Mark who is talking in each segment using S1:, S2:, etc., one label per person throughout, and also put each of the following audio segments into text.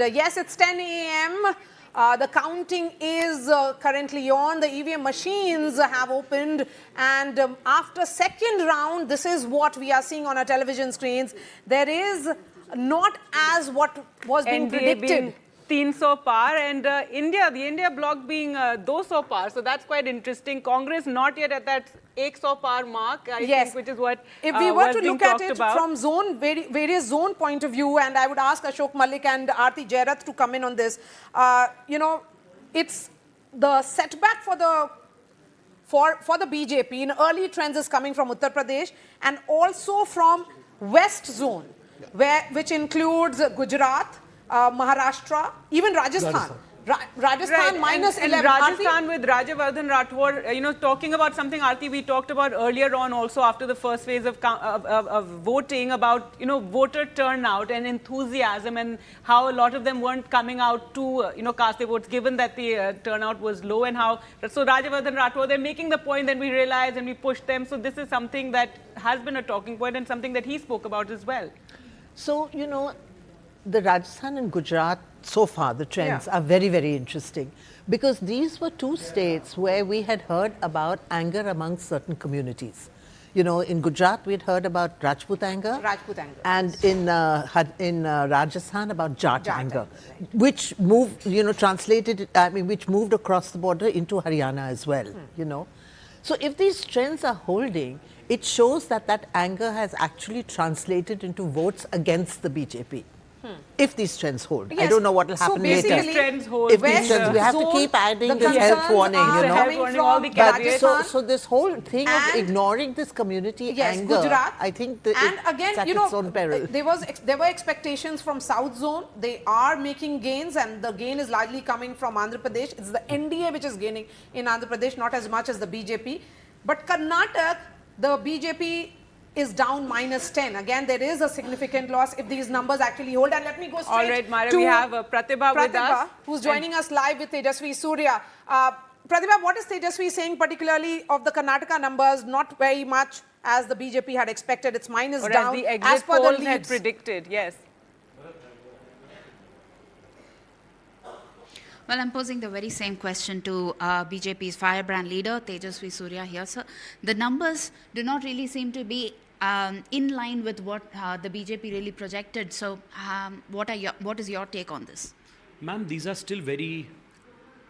S1: Yes, it's 10 a.m. The counting is currently on. The EVM machines have opened, and after second round, this is what we are seeing on our television screens. There is not as what was being predicted.
S2: 300 par, and the India bloc being 200 par. So that's quite interesting. Congress not yet at that 100 par mark, I think, which is what
S1: if we were to look at it from various zone point of view, and I would ask Ashok Malik and Arati Jerath to come in on this, it's the setback for the BJP in early trends is coming from Uttar Pradesh and also from West zone, which includes Gujarat, Maharashtra, even Rajasthan. Rajasthan minus 11.
S2: And Rajasthan with Rajavardhan Rathore, talking about something, Aarti, we talked about earlier on also after the first phase of voting about, voter turnout and enthusiasm and how a lot of them weren't coming out to, cast their votes given that the turnout was low and how, so Rajavardhan Rathore, they're making the point that we realized and we pushed them. So this is something that has been a talking point and something that he spoke about as well.
S3: So, the Rajasthan and Gujarat, so far, the trends are very, very interesting because these were two states where we had heard about anger amongst certain communities. In Gujarat, we had heard about Rajput anger. And in Rajasthan about Jat anger, which moved, which moved across the border into Haryana as well, So if these trends are holding, it shows that anger has actually translated into votes against the BJP. If these trends hold. I don't know what will happen later.
S2: If these trends hold,
S3: we have to keep adding the health warning,
S2: all the
S3: so this whole thing of ignoring this community anger,
S1: Gujarat,
S3: I think
S1: it's at its
S3: own peril.
S1: There were expectations from South Zone. They are making gains, and the gain is largely coming from Andhra Pradesh. It's the NDA which is gaining in Andhra Pradesh, not as much as the BJP. But Karnataka, the BJP is down -10. Again, there is a significant loss if these numbers actually hold. And let me go straight
S2: all right, Mara, we have Pratibha with us,
S1: who's joining us live with Tejasvi Surya. Pratibha, what is Tejasvi saying particularly of the Karnataka numbers? Not very much as the BJP had expected. It's minus down
S2: as the exit polls had predicted. Yes.
S4: Well, I'm posing the very same question to BJP's firebrand leader, Tejasvi Surya here. So the numbers do not really seem to be in line with what the BJP really projected. So what is your take on this?
S5: Ma'am, these are still very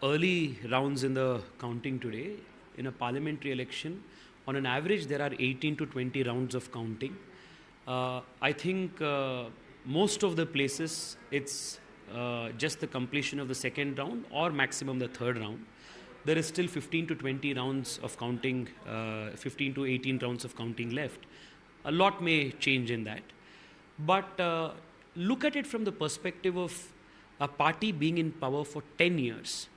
S5: early rounds in the counting today. In a parliamentary election, on an average, there are 18 to 20 rounds of counting. I think most of the places, it's just the completion of the second round or maximum the third round. There is still 15 to 20 rounds of counting, 15 to 18 rounds of counting left. A lot may change in that. But look at it from the perspective of a party being in power for 10 years.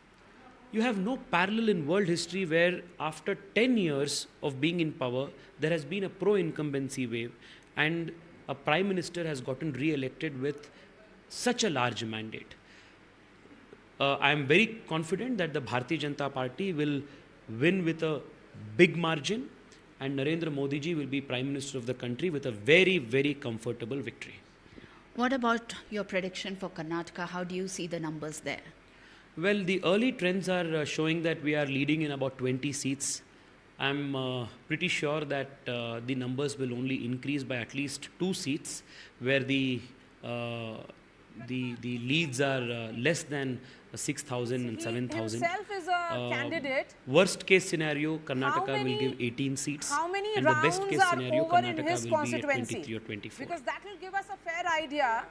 S5: You have no parallel in world history where after 10 years of being in power, there has been a pro-incumbency wave and a prime minister has gotten re-elected with such a large mandate. I am very confident that the Bharatiya Janata Party will win with a big margin and Narendra Modi ji will be Prime Minister of the country with a very, very comfortable victory.
S4: What about your prediction for Karnataka? How do you see the numbers there?
S5: Well, the early trends are showing that we are leading in about 20 seats. I'm pretty sure that the numbers will only increase by at least 2 seats where the leads are less than 6,000 and 7,000.
S1: He himself is a candidate.
S5: Worst case scenario, Karnataka will give 18 seats.
S1: How many
S5: and
S1: rounds
S5: the best case scenario,
S1: are over in his
S5: Karnataka will be at
S1: constituency?
S5: 23 or 24.
S1: Because that will give us a fair idea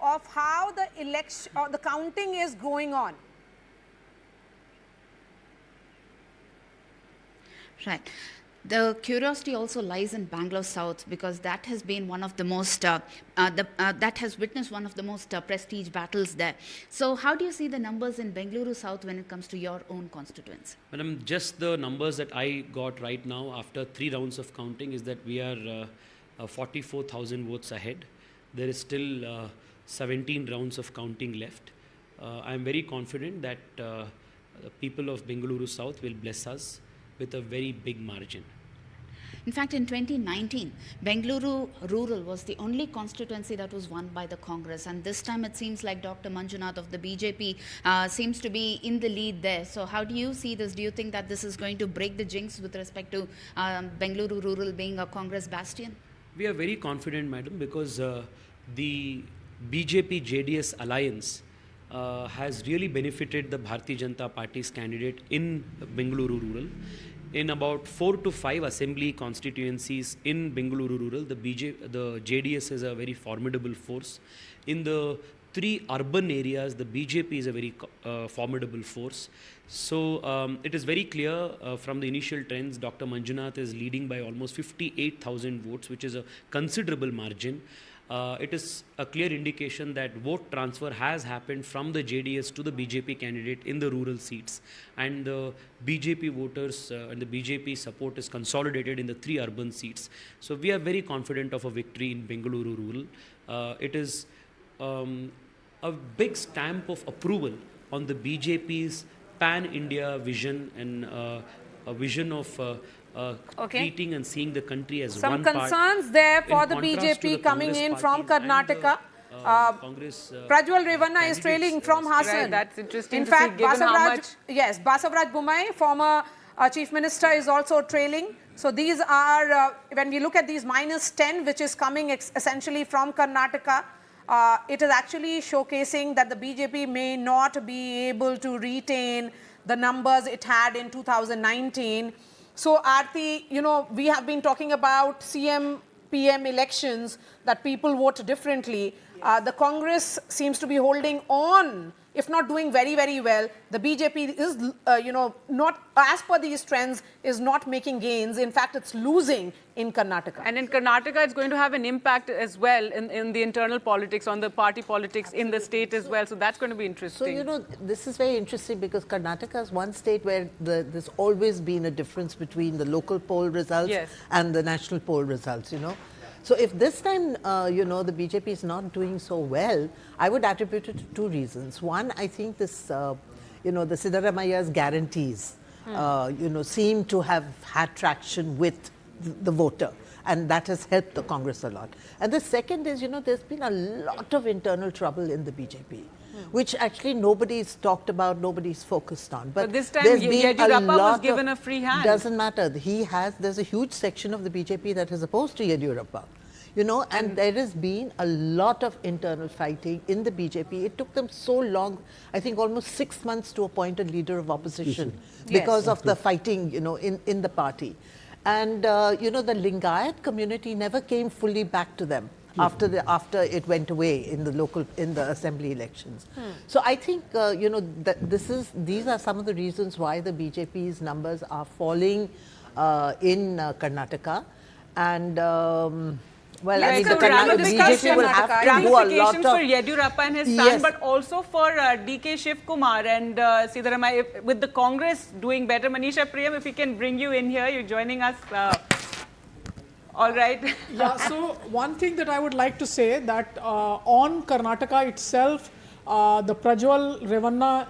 S1: of how the election or the counting is going on.
S4: Right. The curiosity also lies in Bangalore South because that has been one of the most, that has witnessed one of the most prestige battles there. So how do you see the numbers in Bengaluru South when it comes to your own constituency?
S5: Madam, just the numbers that I got right now after 3 rounds of counting is that we are 44,000 votes ahead. There is still 17 rounds of counting left. I am very confident that the people of Bengaluru South will bless us with a very big margin.
S4: In fact, in 2019, Bengaluru rural was the only constituency that was won by the Congress, and this time it seems like Dr. Manjunath of the BJP seems to be in the lead there. So how do you see this? Do you think that this is going to break the jinx with respect to Bengaluru rural being a Congress bastion?
S5: We are very confident, madam, because the BJP JDS alliance has really benefited the Bharatiya Janata Party's candidate in Bengaluru rural. In about 4 to 5 assembly constituencies in Bengaluru rural, the JDS is a very formidable force. In the 3 urban areas, the BJP is a very formidable force. So it is very clear from the initial trends, Dr. Manjunath is leading by almost 58,000 votes, which is a considerable margin. It is a clear indication that vote transfer has happened from the JDS to the BJP candidate in the rural seats, and the BJP voters and the BJP support is consolidated in the 3 urban seats. So we are very confident of a victory in Bengaluru rural. It is a big stamp of approval on the BJP's pan-India vision and a vision of treating and seeing the country as
S1: Some
S5: one part.
S1: concerns there for
S5: in
S1: the
S5: contrast to
S1: BJP
S5: the
S1: coming
S5: Congress
S1: in from
S5: parties and the,
S1: Karnataka.
S5: Congress,
S1: Prajwal Revanna is trailing from Hassan.
S2: Right, that's interesting
S1: In
S2: to
S1: fact,
S2: see, given how much...
S1: Basavaraj Bommai, former Chief Minister, is also trailing. So these are, when we look at these -10, which is coming essentially from Karnataka, it is actually showcasing that the BJP may not be able to retain the numbers it had in 2019. So, Aarti, you know, we have been talking about CM, PM elections, that people vote differently. The Congress seems to be holding on, if not doing very, very well. The BJP is, not as per these trends, is not making gains. In fact, it's losing in Karnataka.
S2: And in Karnataka, it's going to have an impact as well in the internal politics, on the party politics in the state as well. So that's going to be interesting.
S3: So, you know, this is very interesting because Karnataka is one state where there's always been a difference between the local poll results and the national poll results, you know. So if this time, the BJP is not doing so well, I would attribute it to 2 reasons. One, I think this, the Siddaramaia's guarantees, seem to have had traction with the voter, and that has helped the Congress a lot. And the second is, there's been a lot of internal trouble in the BJP, which actually nobody's talked about, nobody's focused on.
S2: But this time, Yediyurappa was given a free hand.
S3: Doesn't matter. There's a huge section of the BJP that is opposed to Yediyurappa. And there has been a lot of internal fighting in the BJP. It took them so long, I think almost 6 months to appoint a leader of opposition because of the fighting, in the party. And, the Lingayat community never came fully back to them after it went away in the assembly elections. So I think, these are some of the reasons why the BJP's numbers are falling in Karnataka. And, the BJP will have to do a lot of...
S2: for Yediyurappa and his son, but also for DK Shiv Kumar and Siddaramaiah, with the Congress doing better. Manisha Priyam, if we can bring you in here, you're joining us. All right.
S6: Yeah, so one thing that I would like to say that on Karnataka itself, the Prajwal Revanna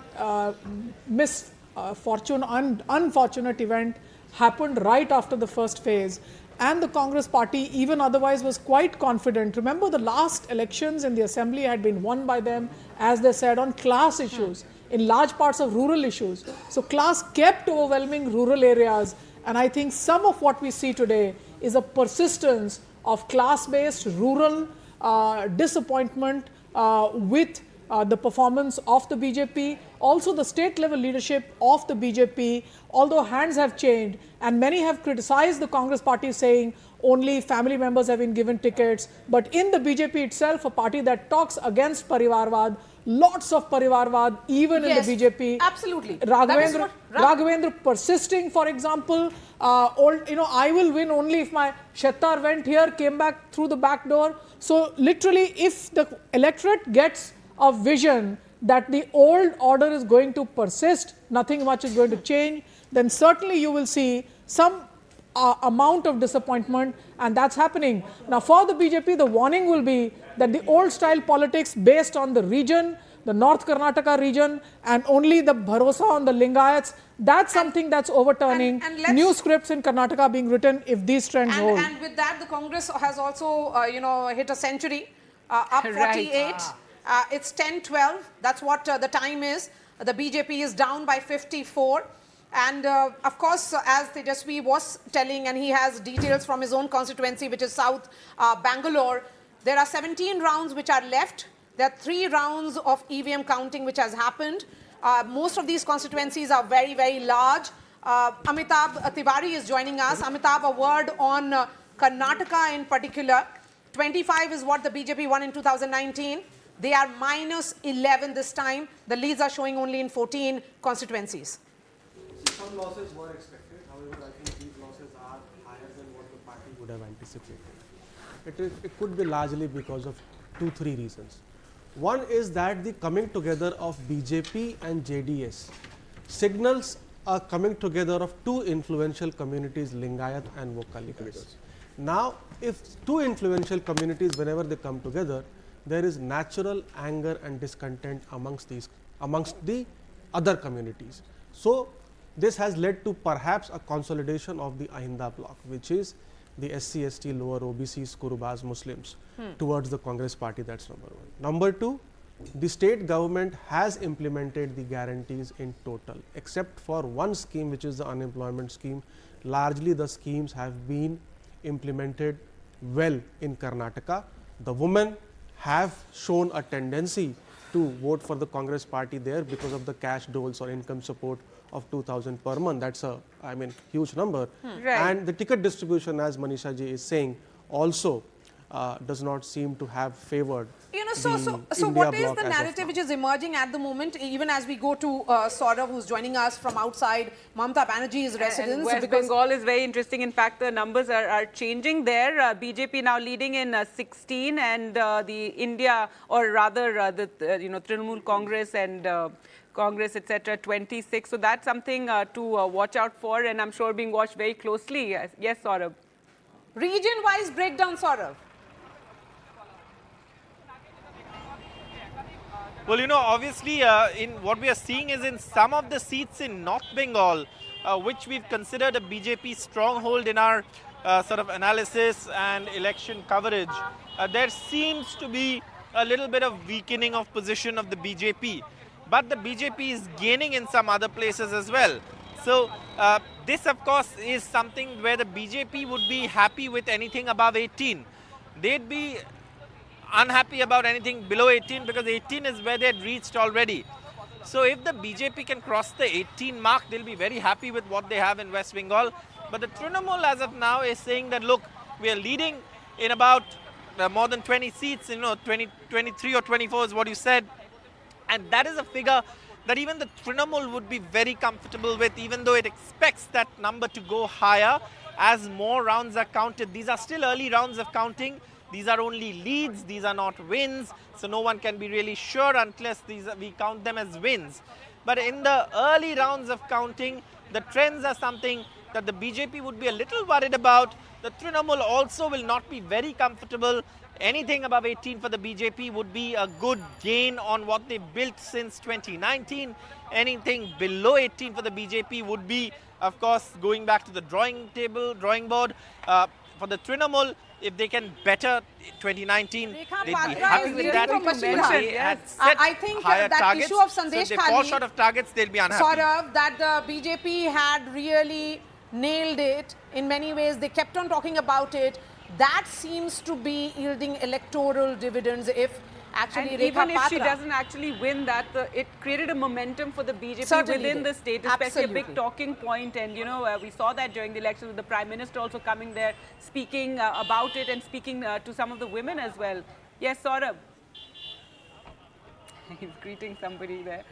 S6: unfortunate event happened right after the first phase. And the Congress party, even otherwise, was quite confident. Remember, the last elections in the assembly had been won by them, as they said, on class issues, in large parts of rural issues. So class kept overwhelming rural areas. And I think some of what we see today is a persistence of class-based rural disappointment with the performance of the BJP, also the state level leadership of the BJP, although hands have changed and many have criticized the Congress party saying only family members have been given tickets. But in the BJP itself, a party that talks against Parivarvad, lots of Parivarvad, even in the BJP.
S1: Absolutely.
S6: Raghavendra persisting, for example, I will win only if my Shettar went here, came back through the back door. So literally, if the electorate gets a vision that the old order is going to persist, nothing much is going to change, then certainly you will see some amount of disappointment, and that's happening. Now for the BJP, the warning will be that the old style politics based on the region, the North Karnataka region and only the bharosa on the Lingayats, that's something that's overturning.
S1: and let's-
S6: New scripts in Karnataka being written if these trends hold.
S1: And with that, the Congress has also, hit a century, up
S2: Right.
S1: 48. It's 10-12. That's what the time is. The BJP is down by 54. And of course, as Tejasvi was telling, and he has details from his own constituency, which is South Bangalore, there are 17 rounds which are left. There are 3 rounds of EVM counting which has happened. Most of these constituencies are very, very large. Amitabh Tiwari is joining us. Amitabh, a word on Karnataka in particular. 25 is what the BJP won in 2019. They are minus 11 this time. The leads are showing only in 14 constituencies.
S7: Some losses were expected. However, I think these losses are higher than what the party would have anticipated. It could be largely because of 2-3 reasons. One is that the coming together of BJP and JDS signals a coming together of 2 influential communities, Lingayat and Vokalikas. Now, if 2 influential communities, whenever they come together, there is natural anger and discontent amongst the other communities. So, this has led to perhaps a consolidation of the Ahinda bloc, which is the SC, ST, lower OBCs, Kurubas, Muslims towards the Congress party. That's number 1. Number 2, the state government has implemented the guarantees in total, except for one scheme, which is the unemployment scheme. Largely the schemes have been implemented well in Karnataka. The women have shown a tendency to vote for the Congress party there because of the cash doles or income support of 2,000 per month. That's a, huge number.
S2: Right.
S7: And the ticket distribution, as Manisha ji is saying, also does not seem to have favored
S1: So
S7: India
S1: what is
S7: bloc
S1: the
S7: as of
S1: narrative
S7: now.
S1: which is emerging at the moment, even as we go to Saurav, who's joining us from outside Mamata Banerjee's residence?
S2: And West
S1: because
S2: Bengal is very interesting. In fact, the numbers are changing there. BJP now leading in 16, and the India, or rather Trinamool Congress and Congress, etc., 26. So that's something to watch out for, and I'm sure being watched very closely. Yes, Saurabh.
S1: region-wise breakdown, Saurav.
S8: Well, obviously, in what we are seeing is in some of the seats in North Bengal, which we've considered a BJP stronghold in our sort of analysis and election coverage, there seems to be a little bit of weakening of position of the BJP. But the BJP is gaining in some other places as well. So this, of course, is something where the BJP would be happy with anything above 18. They'd be unhappy about anything below 18 because 18 is where they'd reached already. So if the BJP can cross the 18 mark, they'll be very happy with what they have in West Bengal. But the Trinamool as of now is saying that, look, we are leading in about more than 20 seats, 23 or 24 is what you said. And that is a figure that even the Trinamool would be very comfortable with, even though it expects that number to go higher as more rounds are counted. These are still early rounds of counting. These are only leads, these are not wins, so no one can be really sure unless we count them as wins. But in the early rounds of counting, the trends are something that the BJP would be a little worried about. The Trinamool also will not be very comfortable. Anything above 18 for the BJP would be a good gain on what they built since 2019. Anything below 18 for the BJP would be, of course, going back to the drawing board. For the Trinamool, if they can better 2019, they'd be happy with that. They had set
S1: I think
S8: higher
S1: that
S8: targets.
S1: issue of
S8: So
S1: Sandesh
S8: if they fall
S1: Khali,
S8: short of targets, they'll be unhappy.
S1: Saurav, that the BJP had really nailed it in many ways. They kept on talking about it. That seems to be yielding electoral dividends if actually
S2: And
S1: Rekha
S2: even if she
S1: Patra-
S2: doesn't actually win that, it created a momentum for the BJP
S1: Certainly
S2: within
S1: did.
S2: the state, especially a
S1: Absolutely.
S2: big talking point. And, we saw that during the election with the Prime Minister also coming there, speaking about it and speaking to some of the women as well. Yes, Saurabh. He's greeting somebody there.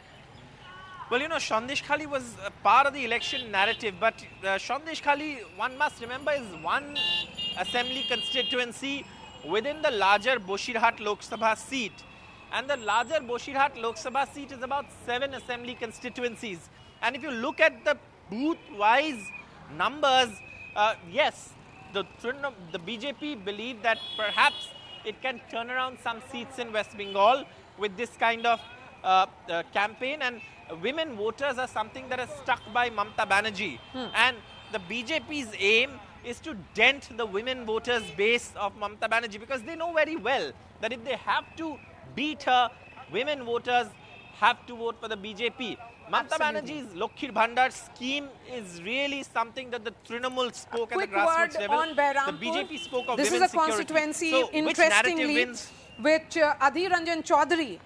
S8: Well, Sandesh Khali was a part of the election narrative, but Sandesh Khali, one must remember, is one assembly constituency within the larger Boshirhat Lok Sabha seat. And the larger Boshirhat Lok Sabha seat is about 7 assembly constituencies. And if you look at the booth-wise numbers, yes, the BJP believe that perhaps it can turn around some seats in West Bengal with this kind of campaign, and women voters are something that is stuck by Mamata Banerjee. And the BJP's aim is to dent the women voters base of Mamata Banerjee, because they know very well that if they have to beat her, women voters have to vote for the BJP. Mamata Banerjee's Lokhir Bhandar scheme is really something that the Trinamool spoke at the grassroots level.
S1: On Behrampur.
S8: The BJP spoke of
S1: This is
S8: women's
S1: a constituency,
S8: security. So,
S1: interestingly, which Adhir Ranjan Chaudhary,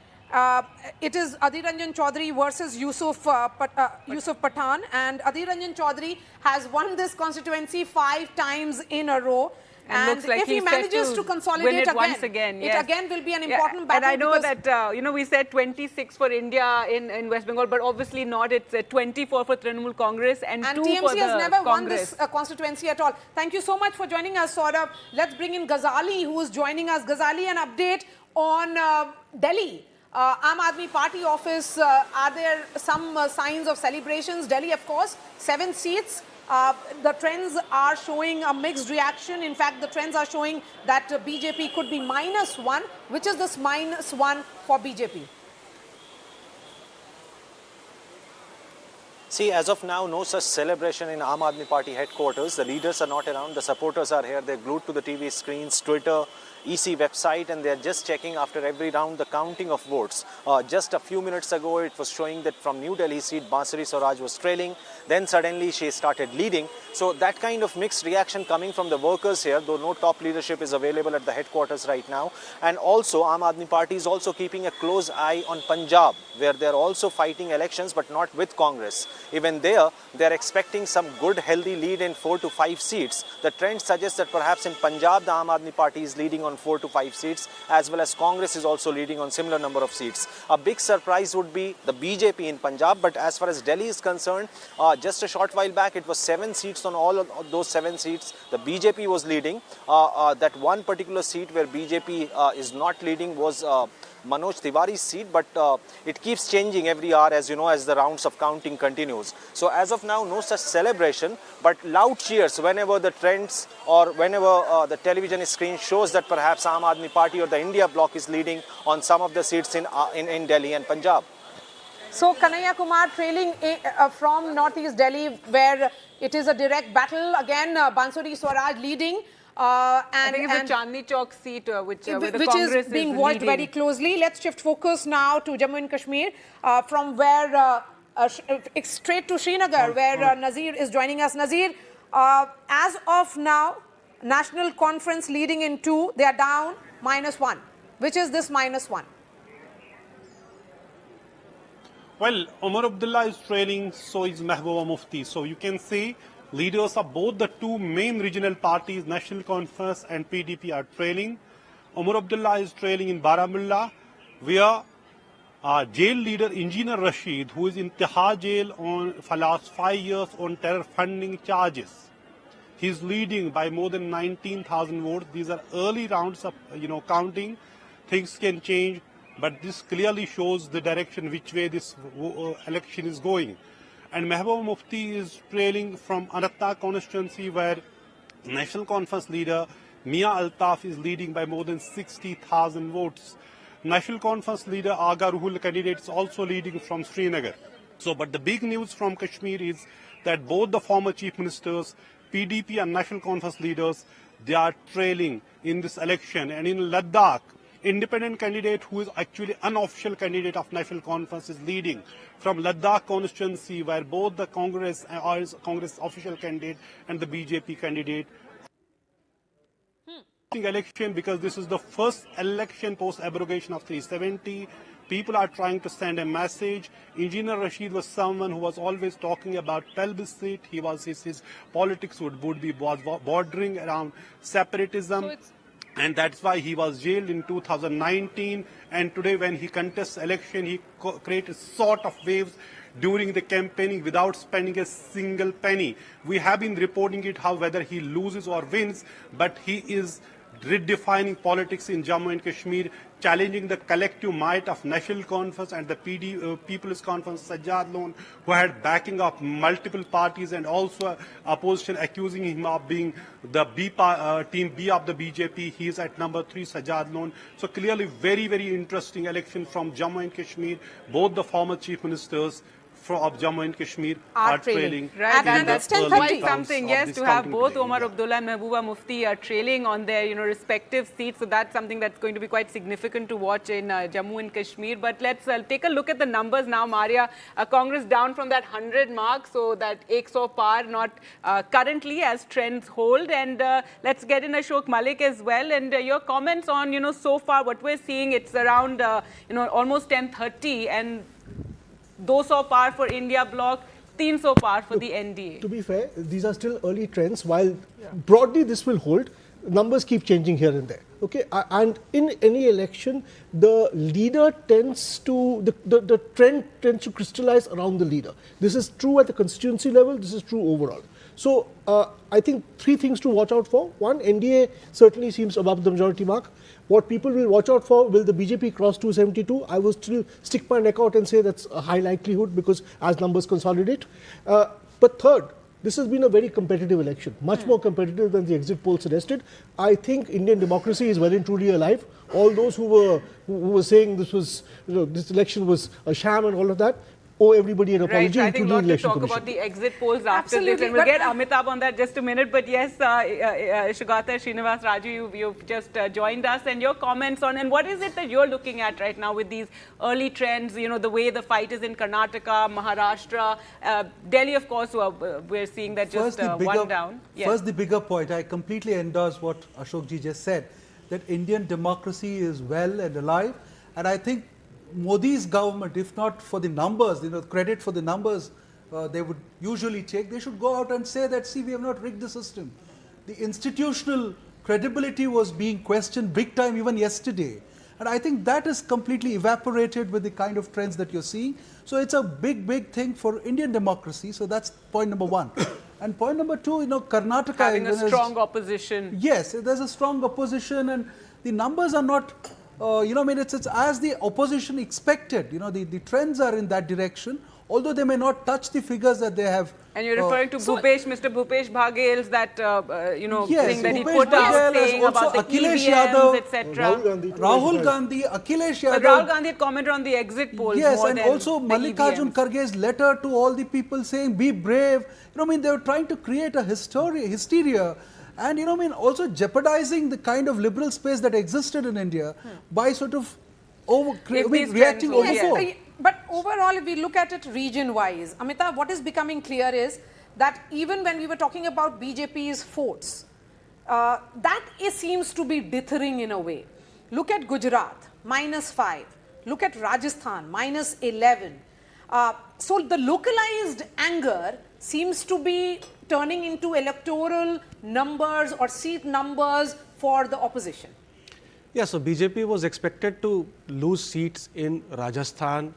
S1: it is Adhir Ranjan Chaudhary versus Yusuf Pathan, and Adhir Ranjan Chaudhary has won this constituency 5 times in a row. And
S2: looks like
S1: if he
S2: he's set
S1: manages to
S2: win
S1: consolidate
S2: it once again,
S1: it
S2: yes.
S1: again will be an important battle.
S2: And I know that, we said 26 for India in West Bengal, but obviously not. It's 24 for Trinamool Congress and 2
S1: TMC
S2: for the
S1: has never won
S2: Congress.
S1: this constituency at all. Thank you so much for joining us, Saurabh. Let's bring in Ghazali, who is joining us. Ghazali, an update on Delhi. Aam Aadmi Party office, are there some signs of celebrations? Delhi, of course, 7 seats. The trends are showing a mixed reaction. In fact, the trends are showing that BJP could be -1. Which is this -1 for BJP?
S9: See, as of now, no such celebration in Aam Aadmi Party headquarters. The leaders are not around. The supporters are here. They're glued to the TV screens, Twitter, EC website, and they're just checking after every round the counting of votes. Just a few minutes ago, it was showing that from New Delhi seat, Bansuri Swaraj was trailing. Then suddenly she started leading. So that kind of mixed reaction coming from the workers here, though no top leadership is available at the headquarters right now. And also, Aam Aadmi Party is also keeping a close eye on Punjab, where they're also fighting elections, but not with Congress. Even there, they're expecting some good, healthy lead in 4 to 5 seats. The trend suggests that perhaps in Punjab, the Aam Aadmi Party is leading on 4 to 5 seats, as well as Congress is also leading on similar number of seats. A big surprise would be the BJP in Punjab, but as far as Delhi is concerned, just a short while back, it was 7 seats. On all of those 7 seats, the BJP was leading. That one particular seat where BJP is not leading was Manoj Tiwari's seat, but it keeps changing every hour, as you know, as the rounds of counting continues. So as of now, no such celebration, but loud cheers whenever the trends or whenever the television screen shows that perhaps Aam Aadmi Party or the India bloc is leading on some of the seats in Delhi and Punjab.
S1: So Kanhaiya Kumar trailing from northeast Delhi, where it is a direct battle. Again, Bansuri Swaraj leading.
S2: I think it's the Chandni Chowk seat, which
S1: is being watched very closely. Let's shift focus now to Jammu and Kashmir, from where straight to Srinagar, where Nazir is joining us. Nazir, as of now, National Conference leading in 2, they are down -1. Which is this -1?
S10: Well, Omar Abdullah is trailing, so is Mehbooba Mufti. So you can see leaders of both the 2 main regional parties, National Conference and PDP, are trailing. Omar Abdullah is trailing in Baramulla, where jail leader Engineer Rashid, who is in Tihar jail for last 5 years on terror funding charges. He's leading by more than 19,000 votes. These are early rounds of counting. Things can change, but this clearly shows the direction which way this election is going. And Mehbooba Mufti is trailing from Ananta constituency, where National Conference leader Mia Altaf is leading by more than 60,000 votes. National Conference leader Aga Ruhul candidate is also leading from Srinagar. So, but the big news from Kashmir is that both the former chief ministers, PDP and National Conference leaders, they are trailing in this election. And in Ladakh, independent candidate who is actually unofficial candidate of National Conference is leading from Ladakh constituency, where both the Congress official candidate and the BJP candidate election, because this is the first election post abrogation of 370. People are trying to send a message. Engineer Rashid was someone who was always talking about plebiscite. He was his politics was bordering around separatism. And that's why he was jailed in 2019. And today, when he contests election, he created sort of waves during the campaigning without spending a single penny. We have been reporting it, how whether he loses or wins, but he is redefining politics in Jammu and Kashmir, challenging the collective might of National Conference and the People's Conference, Sajjad Lone, who had backing of multiple parties, and also opposition accusing him of being the team B of the BJP. He is at number 3, Sajjad Lone. So clearly very, very interesting election from Jammu and Kashmir. Both the former chief ministers of Jammu and Kashmir are trailing.
S2: Right,
S1: and that's 10:30.
S2: Quite something, yes, to have both Omar Abdullah and Mehbooba Mufti trailing on their, respective seats. So that's something that's going to be quite significant to watch in Jammu and Kashmir. But let's take a look at the numbers now, Maria. Congress down from that 100 mark, so that 100 par, not currently as trends hold. And let's get in Ashok Malik as well. And your comments on, so far what we're seeing, it's around, almost 10:30 and 200 par for India bloc, 300 par for the NDA.
S11: To be fair, these are still early trends. While broadly this will hold, numbers keep changing here and there. Okay, and in any election, the leader tends to, the trend tends to crystallize around the leader. This is true at the constituency level, this is true overall. So I think 3 things to watch out for. 1, NDA certainly seems above the majority mark. What people will watch out for, will the BJP cross 272? I will still stick my neck out and say that's a high likelihood, because as numbers consolidate. But third, this has been a very competitive election, much more competitive than the exit poll suggested. I think Indian democracy is well and truly alive. All those who were saying this was, this election was a sham and all of that, owe everybody an apology,
S2: right, I think
S11: including
S2: we'll
S11: Election
S2: talk
S11: Commission.
S2: about the exit polls after
S1: Absolutely,
S2: this, and we'll
S1: but
S2: get Amitabh on that just a minute. But yes, Shugata, Srinivas, Raju, you've just joined us, and your comments on, and what is it that you're looking at right now with these early trends, the way the fight is in Karnataka, Maharashtra, Delhi, of course, we're seeing that just one down. Yes.
S12: First, the bigger point, I completely endorse what Ashokji just said, that Indian democracy is well and alive, and I think Modi's government, if not for the numbers, credit for the numbers they would usually take, they should go out and say that, see, we have not rigged the system. The institutional credibility was being questioned big time even yesterday. And I think that is completely evaporated with the kind of trends that you're seeing. So it's a big, big thing for Indian democracy. So that's point number 1. And point number 2, Karnataka
S2: having a strong opposition.
S12: Yes, there's a strong opposition, and the numbers are not, it's as the opposition expected. The trends are in that direction, although they may not touch the figures that they have.
S2: And you're referring to Mr. Bhupesh Baghel's that,
S12: yes,
S2: thing that he
S12: Bhupesh
S2: put out
S12: Baghel,
S2: saying
S12: also
S2: about the
S12: Akhilesh
S2: EVMs,
S12: Yadav,
S2: etc.
S12: Rahul Gandhi, Akhilesh Yadav.
S2: But Rahul Gandhi had commented on the exit polls
S12: yes,
S2: more
S12: and
S2: than
S12: also
S2: the
S12: Mallikarjun
S2: EVMs.
S12: Kharge's letter to all the people saying, be brave. They were trying to create a hysteria. And also jeopardizing the kind of liberal space that existed in India by sort of reacting overboard.
S1: Yes, but overall, if we look at it region-wise, Amitabh, what is becoming clear is that even when we were talking about BJP's forts, that seems to be dithering in a way. Look at Gujarat, -5. Look at Rajasthan, -11. So the localized anger seems to be turning into electoral numbers or seat numbers for the opposition.
S7: Yeah, so BJP was expected to lose seats in Rajasthan,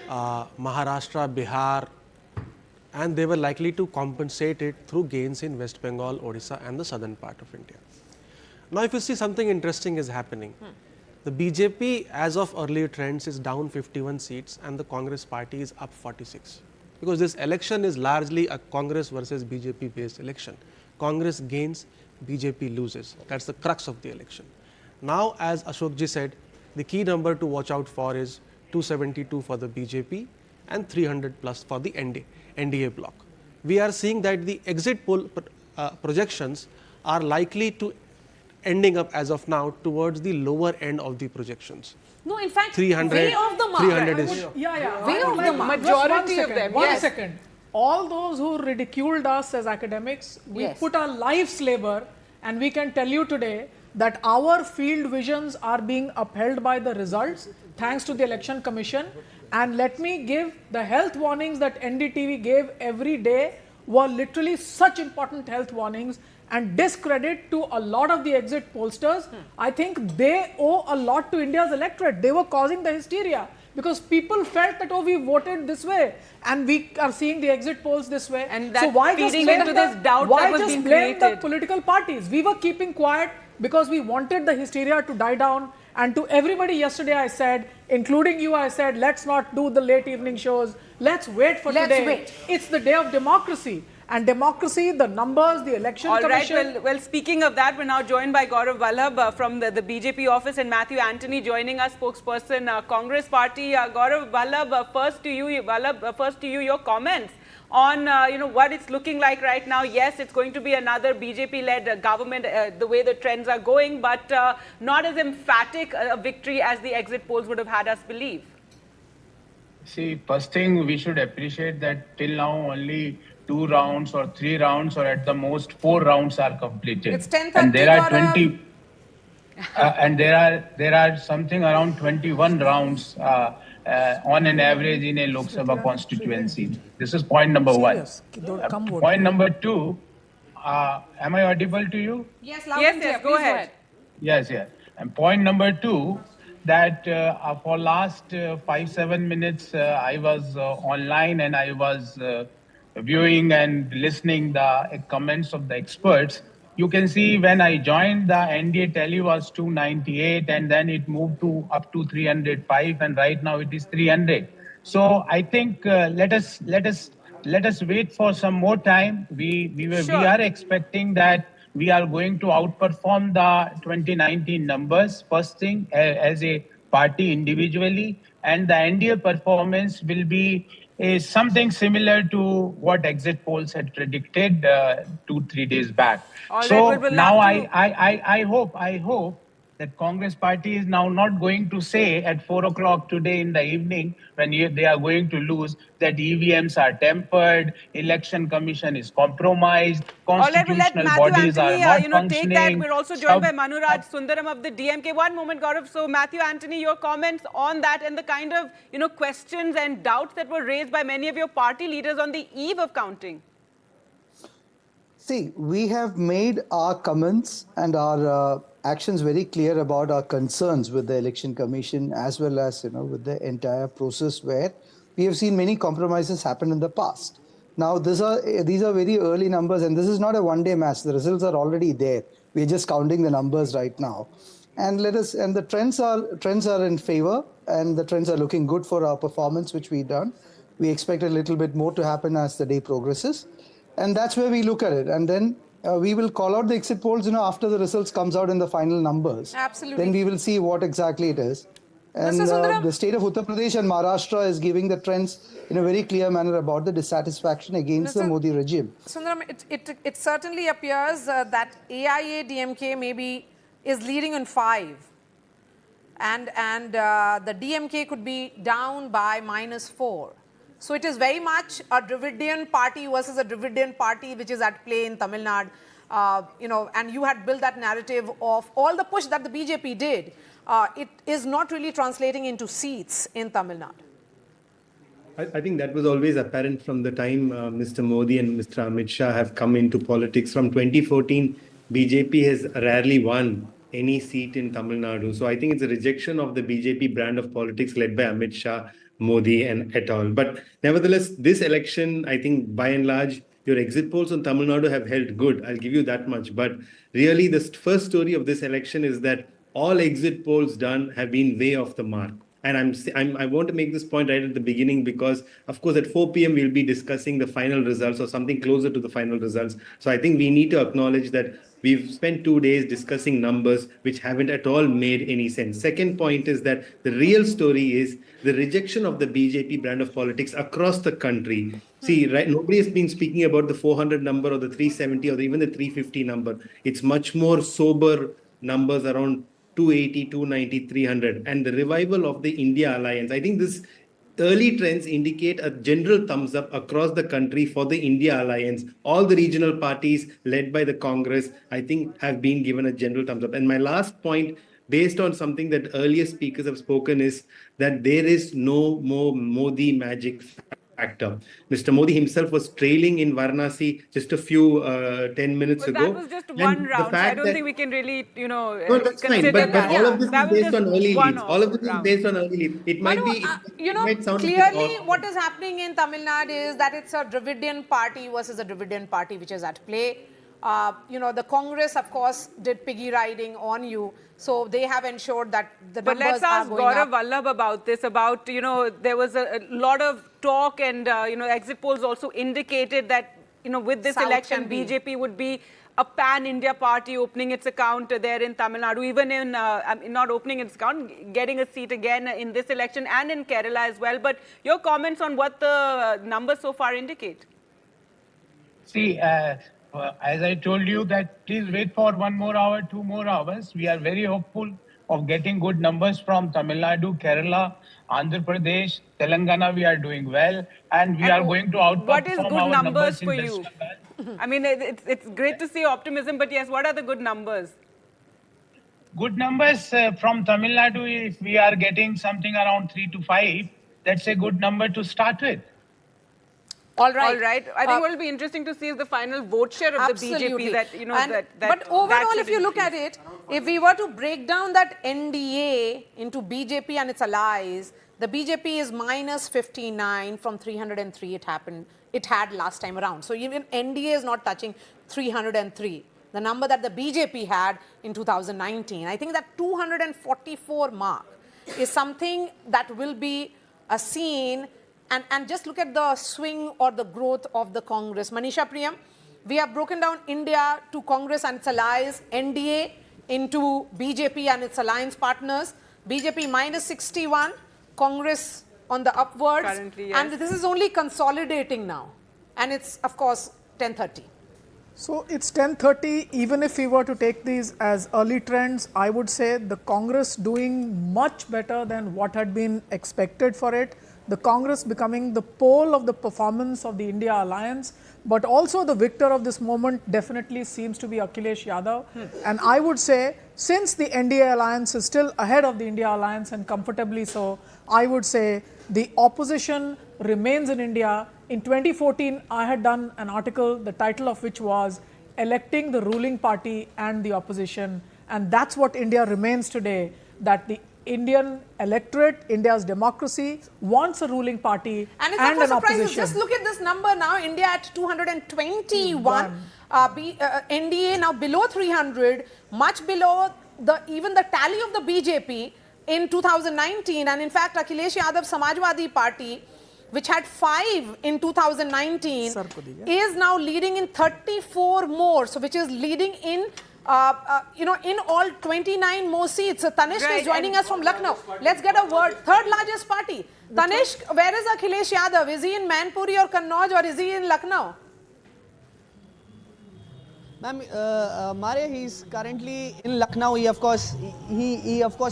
S7: Maharashtra, Bihar, and they were likely to compensate it through gains in West Bengal, Odisha and the southern part of India. Now, if you see, something interesting is happening. The BJP, as of earlier trends, is down 51 seats and the Congress party is up 46. Because this election is largely a Congress versus BJP based election. Congress gains, BJP loses. That's the crux of the election. Now, as Ashokji said, the key number to watch out for is 272 for the BJP and 300 plus for the NDA bloc. We are seeing that the exit poll projections are likely to ending up as of now towards the lower end of the projections.
S1: No, in fact,
S7: 300,
S1: way off the mark.
S7: 300 is...
S1: Way off the mark.
S2: Majority of them,
S6: One second. All those who ridiculed us as academics, we put our life's labor, and we can tell you today that our field visions are being upheld by the results thanks to the Election Commission. And let me give the health warnings that NDTV gave every day were literally such important health warnings, and discredit to a lot of the exit pollsters. I think they owe a lot to India's electorate. They were causing the hysteria because people felt that, oh, we voted this way and we are seeing the exit polls this way.
S2: And that
S6: so why
S2: feeding into this doubt
S6: why
S2: that was
S6: just
S2: being
S6: blame
S2: created?
S6: the political parties? We were keeping quiet because we wanted the hysteria to die down. And to everybody yesterday I said, including you, I said, let's not do the late evening shows. Let's wait for
S1: Let's
S6: today.
S1: wait.
S6: It's the day of democracy. And democracy, the numbers, the election
S2: All right.
S6: commission.
S2: Well, speaking of that, we're now joined by Gaurav Vallabh from the BJP office and Matthew Antony joining us, spokesperson, Congress Party. Gaurav Vallabh, first to you, your comments on what it's looking like right now. Yes, it's going to be another BJP-led government, the way the trends are going, but not as emphatic a victory as the exit polls would have had us believe.
S13: See, first thing we should appreciate that till now only 2 rounds or 3 rounds or at the most 4 rounds are completed.
S1: It's 10:30,
S13: and there are
S1: Gaurav.
S13: 20 and there are something around 21 rounds on an average in a Lok Sabha constituency. This is point number 1. Point number 2, am I audible to you?
S1: Yes, loud and clear.
S2: Yes, go
S1: Please
S2: ahead.
S13: Yes. And point number 2, that for last 5-7 minutes I was online and I was viewing and listening the comments of the experts. You can see when I joined, the NDA tally was 298 and then it moved to up to 305 and right now it is 300. So I think let us wait for some more time. We are expecting that we are going to outperform the 2019 numbers, first thing, as a party individually, and the NDA performance will be something similar to what exit polls had predicted 2-3 days back. So now I hope that Congress party is now not going to say at 4 o'clock today in the evening when they are going to lose that EVMs are tempered, election commission is compromised, constitutional bodies are not functioning.
S2: Take that. We're also joined by Manuraj Sundaram of the DMK. One moment, Gaurav. So Matthew Antony, your comments on that and the kind of questions and doubts that were raised by many of your party leaders on the eve of counting.
S14: See, we have made our comments and our actions very clear about our concerns with the election commission as well as with the entire process where we have seen many compromises happen in the past. Now these are very early numbers and this is not a one-day match. The results are already there. We are just counting the numbers right now, and the trends are in favor and the trends are looking good for our performance which we've done. We expect a little bit more to happen as the day progresses, and that's where we look at it, and then we will call out the exit polls, after the results comes out in the final numbers.
S1: Absolutely.
S14: Then we will see what exactly it is. And the state of Uttar Pradesh and Maharashtra is giving the trends in a very clear manner about the dissatisfaction against the Modi regime.
S1: Sundaram, it certainly appears that AIA-DMK maybe is leading on 5. And the DMK could be down by -4. So it is very much a Dravidian party versus a Dravidian party which is at play in Tamil Nadu, and you had built that narrative of all the push that the BJP did. It is not really translating into seats in Tamil Nadu.
S15: I think that was always apparent from the time Mr. Modi and Mr. Amit Shah have come into politics. From 2014, BJP has rarely won any seat in Tamil Nadu. So I think it's a rejection of the BJP brand of politics led by Amit Shah, Modi and et al. But nevertheless, this election, I think by and large, your exit polls on Tamil Nadu have held good. I'll give you that much. But really, the first story of this election is that all exit polls done have been way off the mark. And I want to make this point right at the beginning because, of course, at 4 p.m. we'll be discussing the final results or something closer to the final results. So I think we need to acknowledge that we've spent 2 days discussing numbers which haven't at all made any sense. Second point is that the real story is the rejection of the BJP brand of politics across the country. See, right, nobody has been speaking about the 400 number or the 370 or even the 350 number. It's much more sober numbers around 280, 290, 300. And the revival of the India alliance. I think this early trends indicate a general thumbs up across the country for the India alliance. All the regional parties led by the Congress, I think, have been given a general thumbs up. And my last point, based on something that earlier speakers have spoken, is that there is no more Modi magic factor. Mr. Modi himself was trailing in Varanasi just a few 10 minutes ago.
S2: That was just one round. So I don't think we can really,
S15: No, that's fine. But all of this is based on early leads. All of this is based on early leads. It might be.
S1: Clearly what is happening in Tamil Nadu is that it's a Dravidian party versus a Dravidian party which is at play. the Congress, of course, did piggy riding on you. So they have ensured that the
S2: But
S1: numbers
S2: let's ask
S1: are going
S2: Gaurav
S1: up.
S2: Vallabh about this, about, there was a lot of talk and, exit polls also indicated that, with this
S1: South
S2: election,
S1: can be.
S2: BJP would be a pan-India party opening its account there in Tamil Nadu, even in, not opening its account, getting a seat again in this election and in Kerala as well. But your comments on what the numbers so far indicate?
S13: See, as I told you that please wait for 1 more hour, 2 more hours. We are very hopeful of getting good numbers from Tamil Nadu, Kerala, Andhra Pradesh, Telangana. We are doing well, and we are going to outperform
S2: What is good
S13: our
S2: numbers
S13: in
S2: for
S13: West
S2: you?
S13: Bengal.
S2: I mean, it's great to see optimism, but yes, what are the good numbers?
S13: Good numbers from Tamil Nadu. If we are getting something around 3 to 5, that's a good number to start with.
S1: All right.
S2: All right. I think what will be interesting to see is the final vote share of
S1: Absolutely.
S2: the BJP.
S1: But overall, if you look at it, if we were to break down that NDA into BJP and its allies, the BJP is minus 59 from 303 it had last time around. So even NDA is not touching 303, the number that the BJP had in 2019. I think that 244 mark is something that will be seen. And just look at the swing or the growth of the Congress. Manisha Priyam, we have broken down India to Congress and its allies, NDA into BJP and its alliance partners, BJP minus 61, Congress on the upwards.
S2: Currently, yes.
S1: And this is only consolidating now. And it's, of course, 10:30.
S6: So it's 10:30. Even if we were to take these as early trends, I would say the Congress doing much better than what had been expected for it. The Congress becoming the pole of the performance of the India alliance, but also the victor of this moment definitely seems to be Akhilesh Yadav. And I would say, since the NDA alliance is still ahead of the India alliance and comfortably so, I would say the opposition remains in India. In 2014, I had done an article, the title of which was Electing the Ruling Party and the Opposition. And that's what India remains today, that the Indian electorate, India's democracy wants a ruling party
S1: and it's
S6: an
S1: not for surprises.
S6: opposition.
S1: Just look at this number now. India at 221. NDA now below 300, much below even the tally of the BJP in 2019. And in fact, Akhilesh Yadav Samajwadi Party, which had 5 in 2019, is now leading in 34 more. So which is leading in in all 29 more seats. So Tanishq is joining us from Lucknow. Let's get a word. Third largest party. Tanishq, where is Akhilesh Yadav? Is he in Manpuri or Kannauj or is he in Lucknow?
S16: Ma'am, Mare, he's currently in Lucknow. He of course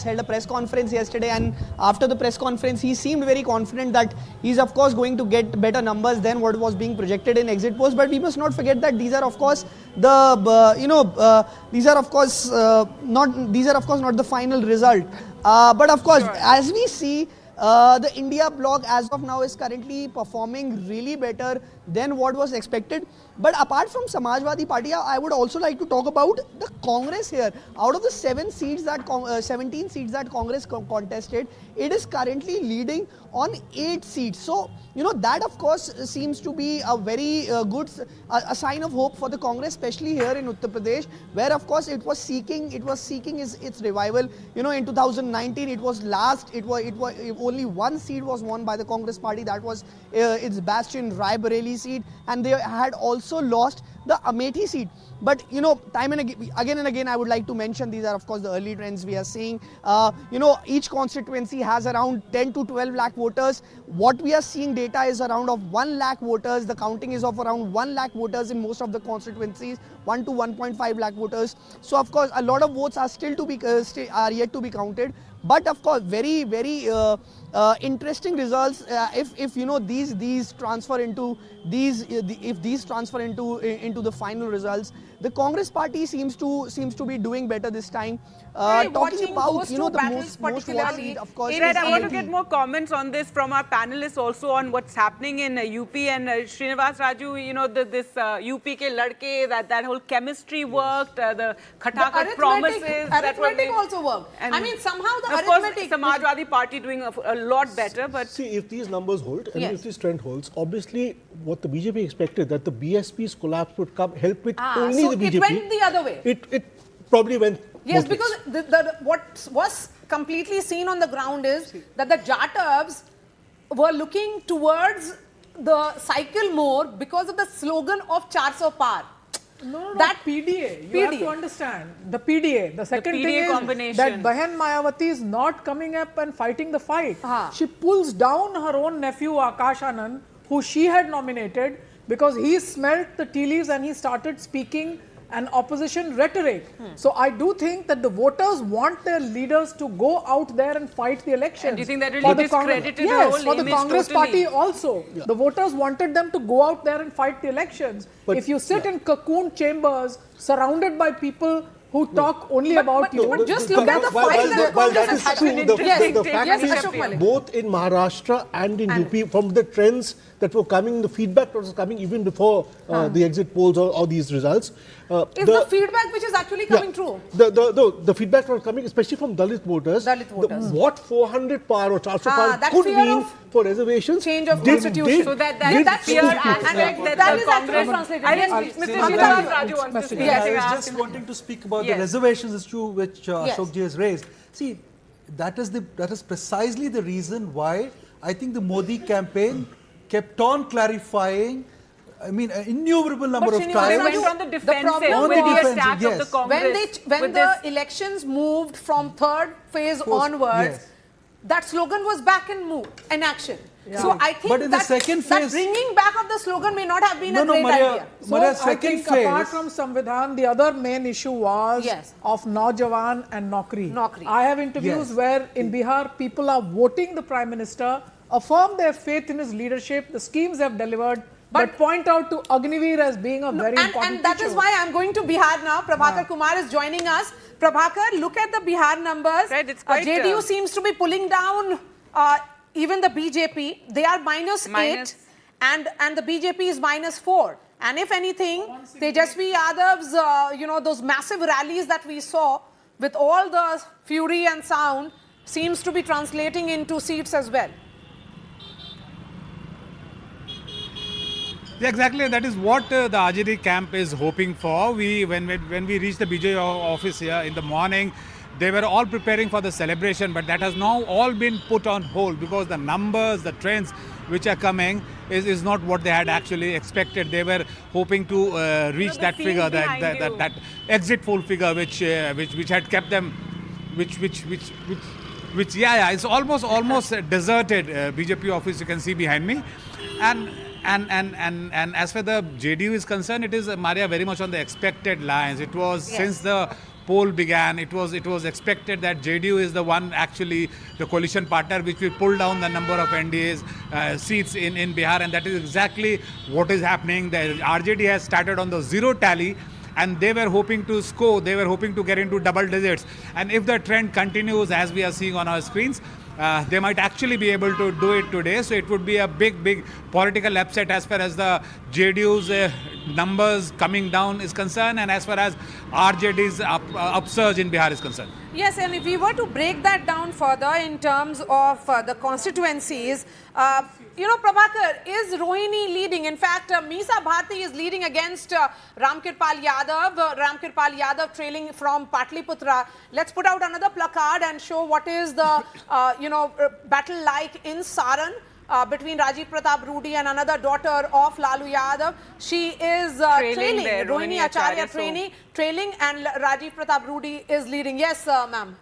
S16: held a press conference yesterday, and after the press conference he seemed very confident that he's of course going to get better numbers than what was being projected in exit polls. But we must not forget that these are of course these are of course not the final result. But of course, as we see, the India bloc as of now is currently performing really better than what was expected. But apart from Samajwadi Party, I would also like to talk about the Congress here. Out of the 17 seats that Congress contested, it is currently leading on 8 seats. So, that of course seems to be a very good a sign of hope for the Congress, especially here in Uttar Pradesh, where of course it was seeking its revival. In 2019 it was last. It was only 1 seat was won by the Congress Party. That was its bastion Rai Bareli seat, and they had also lost the Amethi seat. But time and again I would like to mention, these are of course the early trends we are seeing. Each constituency has around 10 to 12 lakh voters. What we are seeing data is around of 1 lakh voters. The counting is of around 1 lakh voters in most of the constituencies, 1 to 1.5 lakh voters. So of course a lot of votes are still to be are yet to be counted. But of course, very interesting results. If these transfer into into the final results, the Congress Party seems to be doing better this time. Talking about the most watched, of course.
S2: I want to get more comments on this from our panelists also on what's happening in UP and Srinivas Raju. This UP ke ladke, that whole chemistry worked, the Khatakar promises.
S1: Arithmetic also worked. I mean, somehow the
S2: of
S1: arithmetic.
S2: Course, Samajwadi Party doing a lot better, but
S11: see, if these numbers hold and if this trend holds, obviously what the BJP expected, that the BSP's collapse would help with only the BJP.
S1: It went the other way.
S11: It probably went.
S1: Yes,
S11: both ways.
S1: because what was completely seen on the ground is that the Jatabs were looking towards the cycle more because of the slogan of 400 par.
S6: No,
S1: that
S6: PDA. You have to understand the PDA. The second
S2: PDA
S6: thing is
S2: combination.
S6: that Bahan Mayawati is not coming up and fighting the fight. She pulls down her own nephew Akash Anand, who she had nominated, because he smelt the tea leaves and he started speaking an opposition rhetoric. So I do think that the voters want their leaders to go out there and fight the elections.
S2: And do you think that really discredited her
S6: Yes,
S2: whole
S6: for the
S2: image
S6: Congress
S2: totally?
S6: party also. The voters wanted them to go out there and fight the elections.
S11: But-
S6: if you sit in cocoon chambers surrounded by people who talk only about you.
S1: But just look at the fight that
S11: While
S1: Congress
S11: that
S1: has
S11: is
S1: had.
S11: true, the fact
S1: Yes,
S11: is
S1: Ashok Malik.
S11: both in Maharashtra and in UP, from the trends that were coming, the feedback that was coming even before the exit polls or these results.
S1: Is the feedback which is actually coming true?
S11: The feedback was coming, especially from Dalit voters. What 400 par or 400 par
S1: that
S11: could
S1: fear
S11: mean
S1: of
S11: for reservations.
S1: change of constitution.
S2: So that
S11: did
S2: fear
S11: suit
S2: aspect that
S1: that
S2: the
S1: is actually
S2: Congress...
S1: translated.
S2: I
S1: Yes,
S2: think
S1: Mr.
S2: Mr.
S1: Jerath
S2: Raju wants to speak.
S1: Yes.
S12: I was
S2: Ask
S12: just
S2: him.
S12: wanting to speak about
S2: Yes.
S12: the reservations issue which
S1: Yes.
S12: Ashok ji has raised. See, that is precisely the reason why I think the Modi campaign kept on clarifying. I mean, an innumerable number of
S1: Srinivas,
S2: They
S12: times.
S2: went on the defensive
S1: problem
S2: with the
S1: was-
S2: attack of the
S12: yes.
S2: Congress.
S1: When the elections moved from third phase onwards,
S12: yes.
S1: that slogan was back in action. So I think
S12: But in the
S1: that,
S12: second
S1: that
S12: phase-
S1: bringing back of the slogan may not have been a great
S12: Maria,
S1: idea.
S6: So
S12: Maria,
S6: I
S12: second
S6: think
S12: phase.
S6: apart from Samvidhan, the other main issue was
S1: Yes.
S6: of Naujawan and Naukri.
S1: Naukri.
S6: I have interviews
S12: Yes.
S6: where in Bihar people are voting the Prime Minister, affirm their faith in his leadership, the schemes have delivered, but point out to Agniveer as being a very important
S1: And that is
S6: issue.
S1: why I'm going to Bihar now. Prabhakar Kumar is joining us. Prabhakar, look at the Bihar numbers.
S2: Right, it's quite,
S1: JDU seems to be pulling down even the BJP. They are minus 8 and the BJP is minus 4. And if anything, Tejasvi Yadav's, those massive rallies that we saw with all the fury and sound seems to be translating into seats as well.
S17: Yeah, exactly. That is what the RJD camp is hoping for. When we reached the BJP office here in the morning, they were all preparing for the celebration, but that has now all been put on hold because the numbers, the trends which are coming is not what they had actually expected. They were hoping to reach that figure, that exit poll figure, which had kept them, it's almost deserted. BJP office you can see behind me, and as far the JDU is concerned, it is Maria very much on the expected lines. It was since the poll began, it was expected that JDU is the one actually the coalition partner which will pull down the number of NDA's seats in Bihar, and that is exactly what is happening. The RJD has started on the zero tally, and they were hoping to score, they were hoping to get into double digits, and if the trend continues as we are seeing on our screens, they might actually be able to do it today. So it would be a big political upset as far as the JDU's numbers coming down is concerned, and as far as RJD's upsurge in Bihar is concerned.
S1: Yes, and if we were to break that down further in terms of the constituencies, Prabhakar, is Rohini leading? In fact, Meesa Bharti is leading against Ramkirpal Yadav trailing from Patliputra. Let's put out another placard and show what is the, battle like in Saran. Between Rajiv Pratap Rudy and another daughter of Lalu Yadav. She is trailing. Rohini Acharya trailing and Rajiv Pratap Rudy is leading. Yes, ma'am.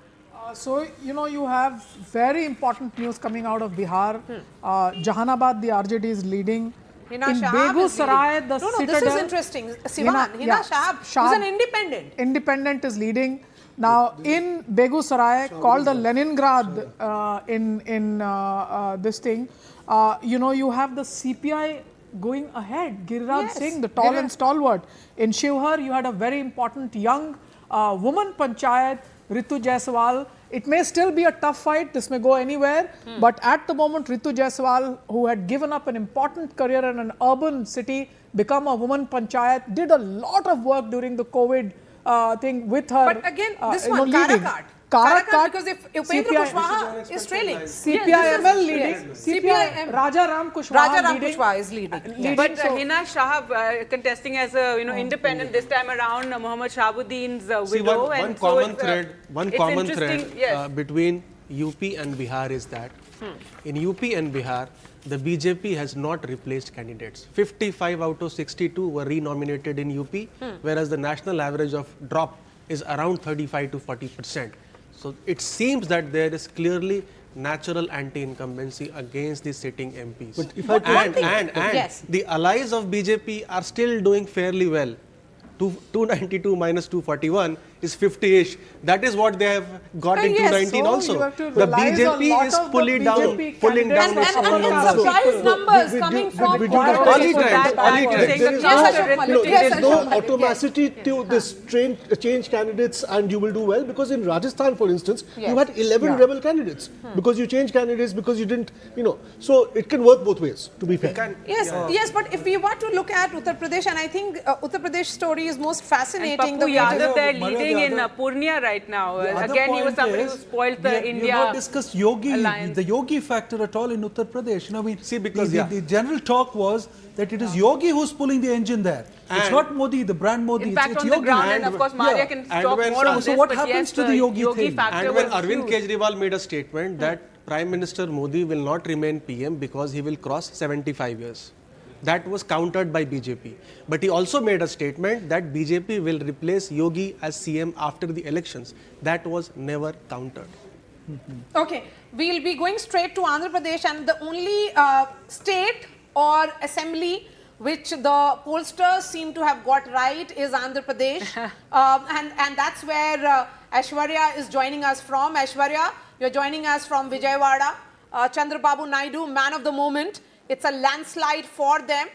S6: So, you have very important news coming out of Bihar. Jahanabad, the RJD is leading.
S1: Hina
S6: in
S1: Shahab
S6: Begusarai, the
S1: this
S6: citadel,
S1: is interesting. Sivan, Hina Shahab, who's an independent.
S6: Independent is leading. Now, in Begusarai, called the Leningrad in this thing, you have the CPI going ahead. Giriraj Singh, the tall and stalwart. In Shivhar, you had a very important young woman panchayat, Ritu Jaiswal. It may still be a tough fight, this may go anywhere, but at the moment Ritu Jaiswal, who had given up an important career in an urban city, become a woman panchayat, did a lot of work during the COVID thing with her.
S1: But again, this one, Karakhat.
S6: Karakat,
S1: because if Upendra Kushwaha is trailing.
S6: CPIML leading.
S1: Yes, CPIM.
S6: Raja Ram Kushwaha
S1: Raja Ram
S6: leading.
S1: Kushwaha is leading.
S2: But Hina Shah contesting as a independent this time around, Mohammad Shahabuddin's
S7: See,
S2: widow.
S7: one common thread,
S2: yes.
S7: between UP and Bihar is that in UP and Bihar, the BJP has not replaced candidates. 55 out of 62 were re-nominated in UP, whereas the national average of drop is around 35 to 40%. So it seems that there is clearly natural anti-incumbency against the sitting MPs.
S11: But if I
S1: Yes.
S7: the allies of BJP are still doing fairly well. 292 minus 241 is 50-ish. That is what they have got in
S1: yes,
S7: 2019
S6: so
S7: also.
S6: you have to
S7: The
S6: realize a
S7: BJP
S6: lot
S7: is
S6: of the
S7: pulling
S6: BJP
S7: pulling down
S6: candidates
S7: its
S1: And
S7: own
S1: it's
S7: numbers.
S1: surprise numbers coming from
S7: early
S1: Yes,
S11: there's no
S1: Ashok.
S11: automaticity to this change candidates and you will do well, because in Rajasthan, for instance, you had 11 rebel candidates because you changed candidates because you didn't, so it can work both ways, to be fair.
S1: Yes, but if we were to look at Uttar Pradesh, and I think Uttar Pradesh story is most fascinating.
S2: And Pappu Yadav, they're leading in Purnia right now. Again, he was somebody who spoiled the India.
S12: We have not discussed Yogi,
S2: alliance.
S12: the Yogi factor at all in Uttar Pradesh.
S7: See, because
S12: the general talk was that it is Yogi who's pulling the engine there. It's not Modi, the brand Modi.
S2: In fact,
S12: it's
S2: on
S12: Yogi.
S2: the ground, and of course, Maria can talk more on this.
S12: So what
S2: but
S12: happens
S2: yes,
S12: to the Yogi thing?
S2: factor
S7: And when
S2: was
S7: Arvind
S2: huge.
S7: Kejriwal made a statement that Prime Minister Modi will not remain PM because he will cross 75 years. That was countered by BJP. But he also made a statement that BJP will replace Yogi as CM after the elections. That was never countered.
S1: Okay, we'll be going straight to Andhra Pradesh, and the only state or assembly which the pollsters seem to have got right is Andhra Pradesh. And that's where Aishwarya is joining us from. Aishwarya, you're joining us from Vijayawada. Chandrababu Naidu, man of the moment. It's a landslide for them.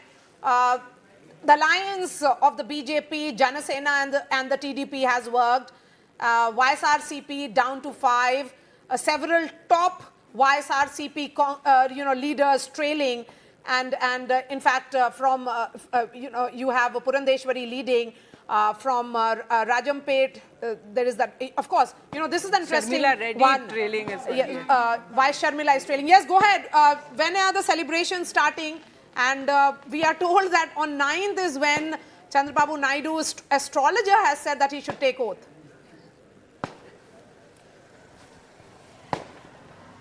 S1: The alliance of the BJP, Janasena and the TDP has worked. YSRCP down to 5. Several top YSRCP leaders trailing. And in fact, you have Purandeshwari leading. From Rajampet, there is that, of course, this is an interesting
S2: Sharmila Reddy
S1: one.
S2: trailing as well.
S1: Why Sharmila is trailing? Yes, go ahead. When are the celebrations starting? And we are told that on 9th is when Chandrababu Naidu's astrologer has said that he should take oath.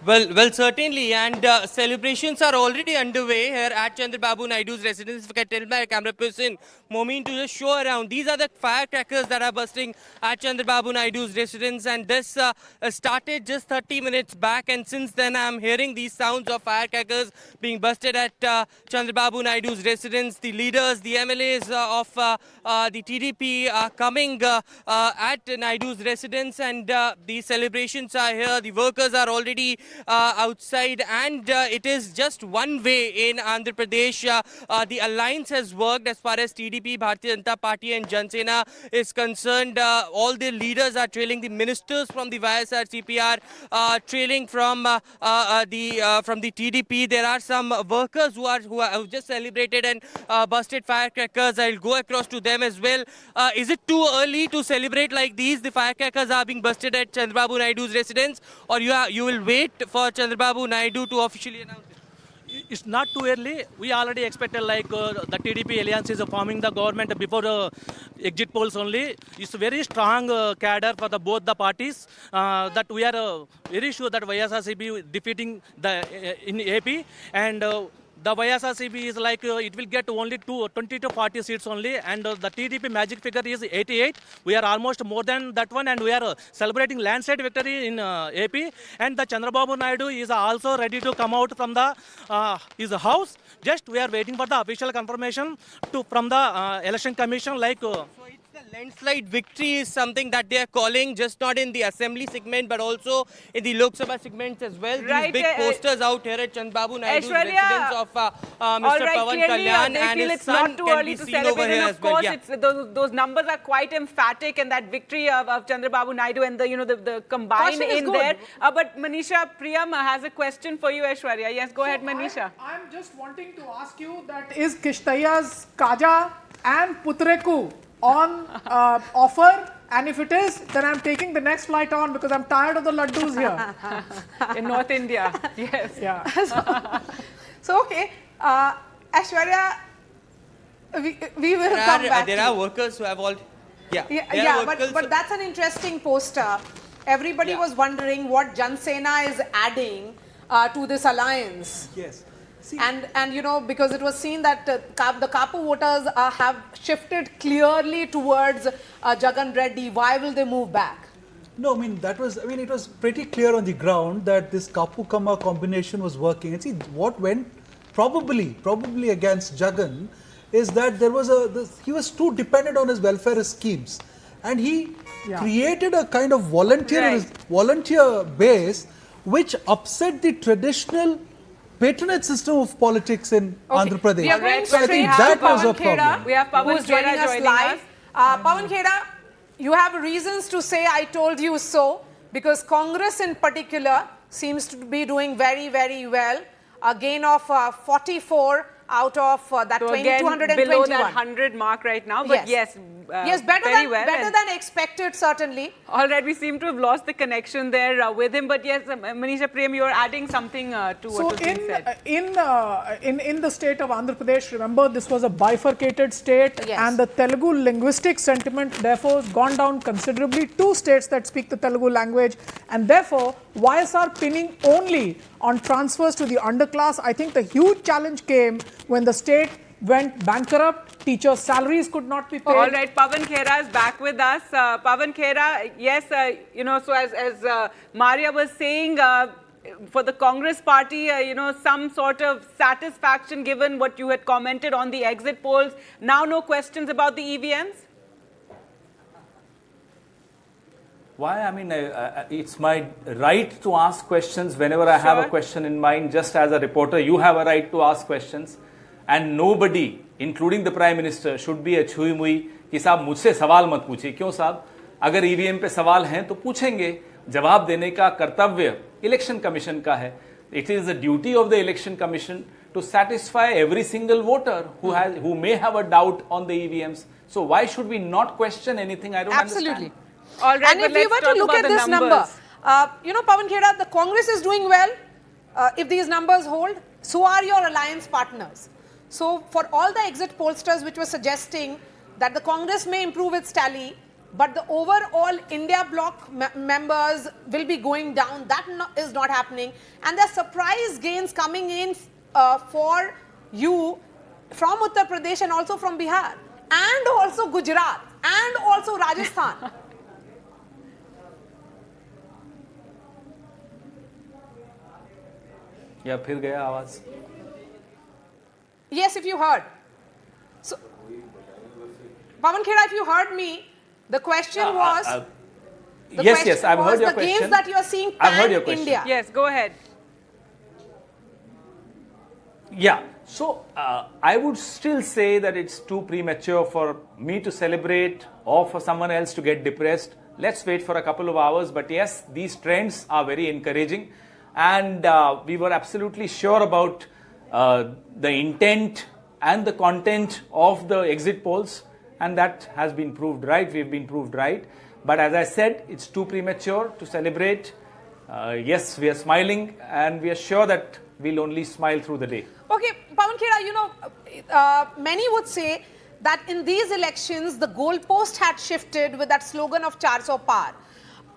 S18: Well, certainly, and celebrations are already underway here at Chandrababu Naidu's residence. If I can tell my camera person, Momin, to just show around. These are the firecrackers that are bursting at Chandrababu Naidu's residence, and this started just 30 minutes back, and since then I'm hearing these sounds of firecrackers being busted at Chandrababu Naidu's residence. The leaders, the MLAs of the TDP are coming at Naidu's residence, and the celebrations are here. The workers are already outside, and it is just one way in Andhra Pradesh. The alliance has worked as far as TDP, Bharatiya Janata Party and Jansena is concerned. All the leaders are trailing. The ministers from the YSRCP are trailing from the TDP. There are some workers who have just celebrated and busted firecrackers. I'll go across to them as well. Is it too early to celebrate like these? The firecrackers are being busted at Chandrababu Naidu's residence, or you will wait for Chandrababu Naidu to officially announce it?
S19: It's not too early. We already expected like the TDP alliance is forming the government before the exit polls only. It's a very strong cadre for both the parties that we are very sure that YSRCP defeating in AP, and the YSRCP is like it will get only 20 to 40 seats only, and the TDP magic figure is 88. We are almost more than that one, and we are celebrating landslide victory in AP. And the Chandrababu Naidu is also ready to come out from his house. Just we are waiting for the official confirmation from the election commission.
S18: The landslide victory is something that they are calling, just not in the assembly segment, but also in the Lok Sabha segments as well.
S2: Right,
S18: These big posters out here at Chandrababu Naidu's residence of Mr. Pawan Kalyan and his son can be seen over here as well.
S2: Of course, those numbers are quite emphatic, and that victory of Chandrababu Naidu and the combined in there. But Manisha Priyam has a question for you, Aishwarya. Yes, go ahead, Manisha.
S6: I'm just wanting to ask you that is Kishtaiya's Kaja and Putreku on offer And if it is, then I'm taking the next flight on because I'm tired of the laddus here.
S2: In North India, yes.
S6: Yeah.
S1: So okay, Aishwarya, we will come back.
S18: There are workers who have all.
S1: But that's an interesting poster. Everybody was wondering what Jan Sena is adding to this alliance.
S12: Yes. See,
S1: and you know, because it was seen that the Kapu voters have shifted clearly towards Jagan Reddy. Why will they move back?
S12: No, it was pretty clear on the ground that this Kapu Kama combination was working. And see, what went probably against Jagan is that there was he was too dependent on his welfare schemes. And he created a kind of volunteer base which upset the traditional patronage system of politics in Andhra Pradesh.
S1: We are going
S12: so I think that was a problem.
S2: We have Pawan
S1: who's joining us live. Pawan Kheda, you have reasons to say I told you so, because Congress in particular seems to be doing very, very well. A gain of 44 out of that
S2: so
S1: 221.
S2: Below that 100 mark right now, but yes,
S1: better than expected, certainly.
S2: All right, we seem to have lost the connection there with him, but yes, Manisha Prem, you are adding something to what was being said.
S6: In the state of Andhra Pradesh, remember this was a bifurcated state, and the Telugu linguistic sentiment therefore has gone down considerably. 2 states that speak the Telugu language, and therefore YSR pinning only on transfers to the underclass. I think the huge challenge came when the state went bankrupt, teachers' salaries could not be paid.
S2: All right, Pawan Khera is back with us. Pawan Khera, yes, so as Maria was saying, for the Congress party, some sort of satisfaction given what you had commented on the exit polls. Now no questions about the EVMs?
S20: Why? It's my right to ask questions whenever I have a question in mind. Just as a reporter, you have a right to ask questions. And nobody, including the Prime Minister, should be a छुई मुई कि साहब मुझसे सवाल मत पूछिए. क्यों साहब? अगर ईवीएम पे सवाल हैं तो पूछेंगे. जवाब देने का कर्तव्य इलेक्शन कमीशन का है. It is the duty of the election commission to satisfy every single voter who may have a doubt on the EVMs. So why should we not question anything? I don't
S1: Absolutely.
S20: understand.
S2: All right,
S1: and if we were to look at this number, Pawan Kheda, the Congress is doing well. If these numbers hold, so are your alliance partners. So for all the exit pollsters which were suggesting that the Congress may improve its tally, but the overall India bloc members will be going down, that is not happening. And there are surprise gains coming in for you from Uttar Pradesh and also from Bihar, and also Gujarat, and also Rajasthan.
S20: या फिर गया आवाज.
S1: Yes, if you heard. So, Pawan Khera, if you heard me, the question was.
S20: Yes, I've heard your question.
S1: The gains that you are seeing pan-India.
S2: Yes, go ahead.
S20: Yeah, so I would still say that it's too premature for me to celebrate or for someone else to get depressed. Let's wait for a couple of hours. But yes, these trends are very encouraging. And we were absolutely sure about the intent and the content of the exit polls, and that has been proved right. We've been proved right. But as I said, it's too premature to celebrate. Yes, we are smiling, and we are sure that we'll only smile through the day.
S1: Okay, Pawan Khera, many would say that in these elections, the goalpost had shifted with that slogan of 400 par.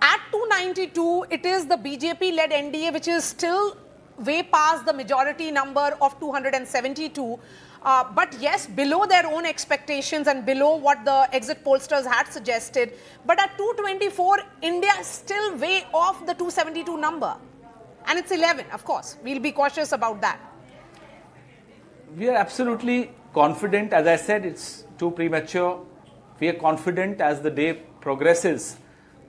S1: At 292, it is the BJP-led NDA which is still way past the majority number of 272. But yes, below their own expectations and below what the exit pollsters had suggested. But at 224, India is still way off the 272 number. And it's 11, of course. We'll be cautious about that.
S20: We are absolutely confident. As I said, it's too premature. We are confident as the day progresses.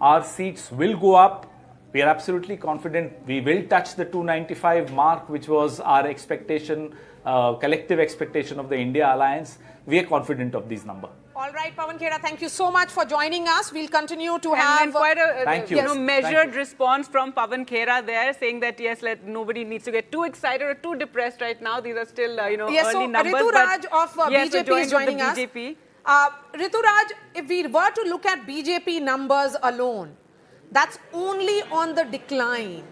S20: Our seats will go up. We are absolutely confident we will touch the 295 mark, which was our expectation, collective expectation of the India alliance. We are confident of these numbers.
S1: All right, Pawan Khera, thank you so much for joining us. We'll continue to have
S2: quite a measured response from Pawan Khera there, saying that yes, nobody needs to get too excited or too depressed right now. These are still early numbers.
S1: Ritu Raj of BJP is joining us. Rituraj, if we were to look at BJP numbers alone, that's only on the decline.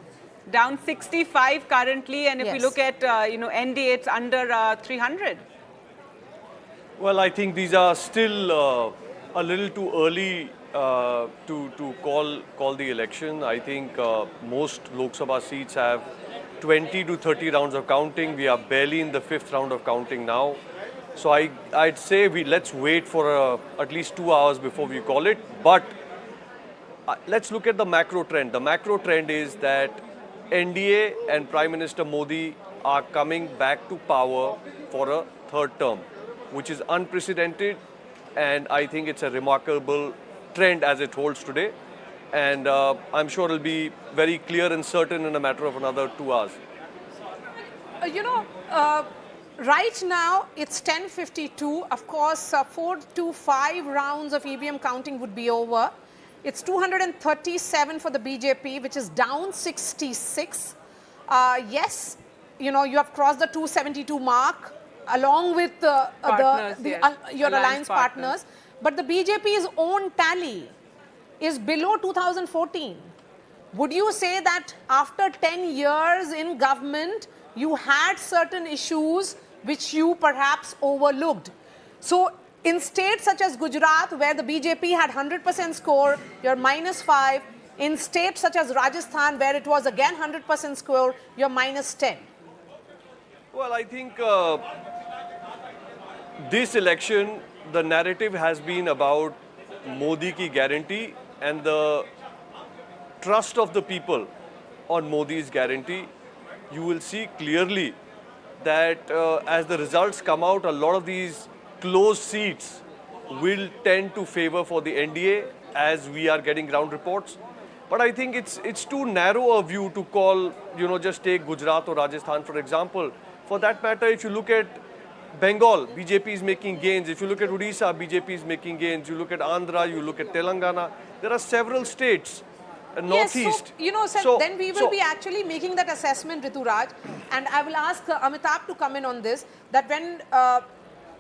S2: Down 65 currently, and if we
S1: Yes.
S2: look at NDA, it's under 300.
S21: Well, I think these are still a little too early to call the election. I think most Lok Sabha seats have 20 to 30 rounds of counting. We are barely in the 5th round of counting now. So I'd say let's wait for at least 2 hours before we call it. But let's look at the macro trend. The macro trend is that NDA and Prime Minister Modi are coming back to power for a 3rd term, which is unprecedented, and I think it's a remarkable trend as it holds today. And I'm sure it'll be very clear and certain in a matter of another 2 hours.
S1: Right now it's 10:52. Of course, 4 to 5 rounds of EVM counting would be over. It's 237 for the BJP, which is down 66. Yes, you have crossed the 272 mark along with your alliance partners. But the BJP's own tally is below 2014. Would you say that after 10 years in government, you had certain issues which you perhaps overlooked? So in states such as Gujarat, where the BJP had 100% score, you're -5. In states such as Rajasthan, where it was again 100% score, you're -10.
S21: Well, I think this election, the narrative has been about Modi ki guarantee and the trust of the people on Modi's guarantee. You will see clearly that as the results come out, a lot of these close seats will tend to favor for the NDA as we are getting ground reports. But I think it's too narrow a view to call, just take Gujarat or Rajasthan for example. For that matter, if you look at Bengal, BJP is making gains. If you look at Odisha, BJP is making gains. You look at Andhra, you look at Telangana. There are several states, northeast.
S1: Yes, so, then we will be actually making that assessment, Rituraj. And I will ask Amitabh to come in on this, that when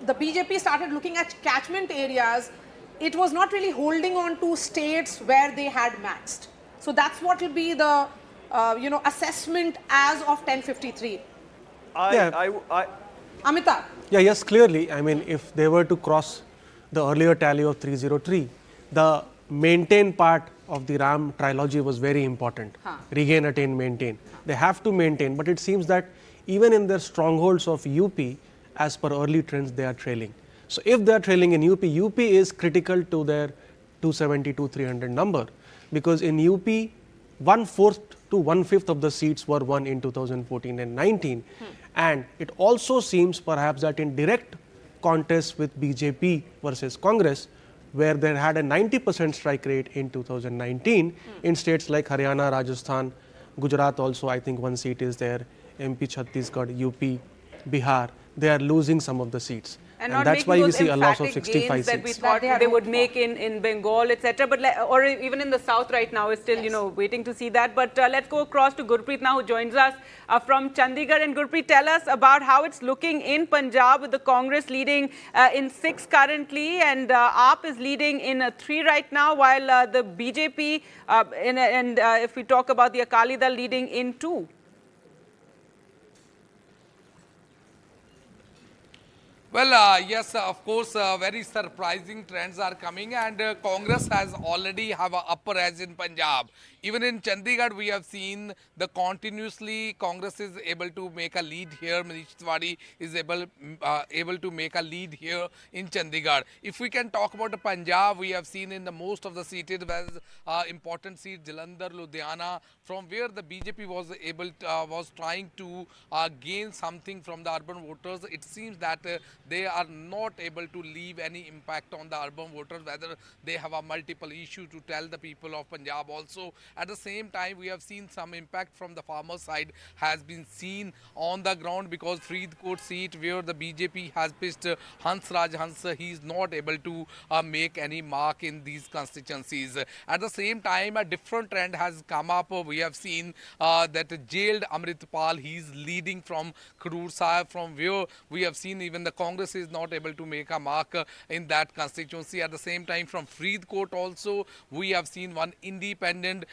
S1: the BJP started looking at catchment areas, it was not really holding on to states where they had maxed. So that's what will be the, assessment as of 10:53. Amitabh.
S7: Yeah, yes, clearly. I mean, if they were to cross the earlier tally of 303, the maintain part of the Ram trilogy was very important. Regain, attain, maintain. They have to maintain, but it seems that even in their strongholds of UP, as per early trends, they are trailing. So if they are trailing in UP, UP is critical to their 272-300 number, because in UP, 1/4 to 1/5 of the seats were won in 2014 and 19. And it also seems perhaps that in direct contest with BJP versus Congress, where they had a 90% strike rate in 2019, in states like Haryana, Rajasthan, Gujarat also, I think one seat is there, MP Chhattisgarh, UP, Bihar, they are losing some of the seats.
S2: And
S7: that's why we see a loss of 65
S2: that we
S7: seats.
S2: thought they would make in Bengal, etc. But or even in the south right now is still waiting to see that. But let's go across to Gurpreet now, who joins us from Chandigarh. And Gurpreet, tell us about how it's looking in Punjab, with the Congress leading in 6 currently, and AAP is leading in 3 right now, while the BJP and if we talk about the Akali Dal, leading in 2.
S22: Well, yes, of course, very surprising trends are coming, and Congress has already have an upper edge in Punjab. Even in Chandigarh, we have seen the continuously Congress is able to make a lead here. Manish Tiwari is able to make a lead here in Chandigarh. If we can talk about the Punjab, we have seen in the most of the seats, important seat Jalandhar, Ludhiana, from where the BJP was trying to gain something from the urban voters. It seems that they are not able to leave any impact on the urban voters, whether they have a multiple issue to tell the people of Punjab also. At the same time, we have seen some impact from the farmer side has been seen on the ground, because Faridkot seat where the BJP has pitched Hansraj Hans, he is not able to make any mark in these constituencies. At the same time, a different trend has come up. We have seen that jailed Amritpal, he is leading from Khadur Sahib, from where we have seen even the Congress Congress is not able to make a mark in that constituency. At the same time, from Faridkot also, we have seen one independent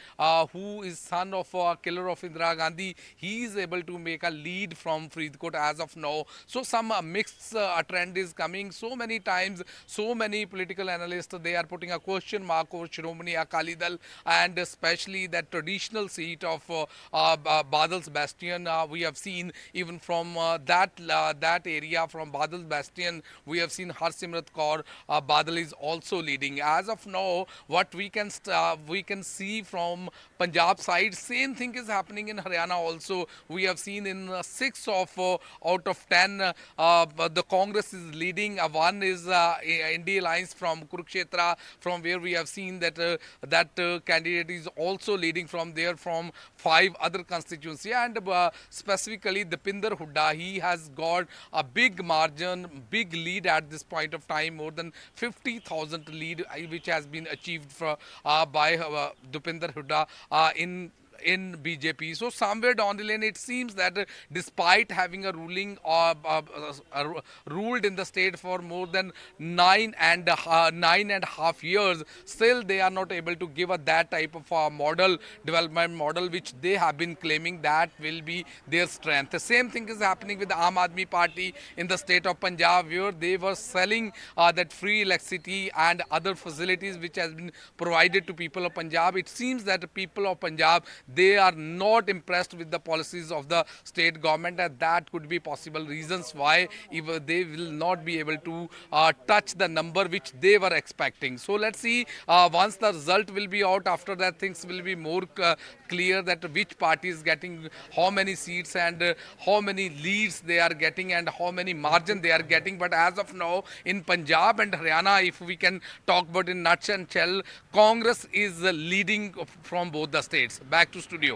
S22: who is son of a killer of Indira Gandhi. He is able to make a lead from Faridkot as of now. So some mixed trend is coming. So many times, so many political analysts, they are putting a question mark over Shiromani Akali Dal, and especially that traditional seat of Badal's Bastion. We have seen even from that area, from Badal's Bastion, we have seen Harsimrat Kaur Badal is also leading. As of now, what we can see from Punjab side, same thing is happening in Haryana also. We have seen in 6 out of 10, the Congress is leading. One is NDA Alliance from Kurukshetra, from where we have seen that candidate is also leading from there, from 5 other constituencies. And specifically Dipinder Hooda, he has got a big margin, big lead at this point of time, more than 50,000 lead which has been achieved by Dipinder Hooda in BJP. So somewhere down the lane, it seems that despite having a ruling ruled in the state for more than 9.5 years, still they are not able to give that type of development model which they have been claiming that will be their strength. The same thing is happening with the Aam Aadmi Party in the state of Punjab, where they were selling that free electricity and other facilities which has been provided to people of Punjab. It seems that the people of Punjab, they are not impressed with the policies of the state government, and that could be possible reasons why they will not be able to touch the number which they were expecting. So let's see, once the result will be out, after that things will be more clear that which party is getting how many seats and how many leads they are getting and how many margin they are getting. But as of now, in Punjab and Haryana, if we can talk about in nutshell, Congress is leading from both the states. Back to studio.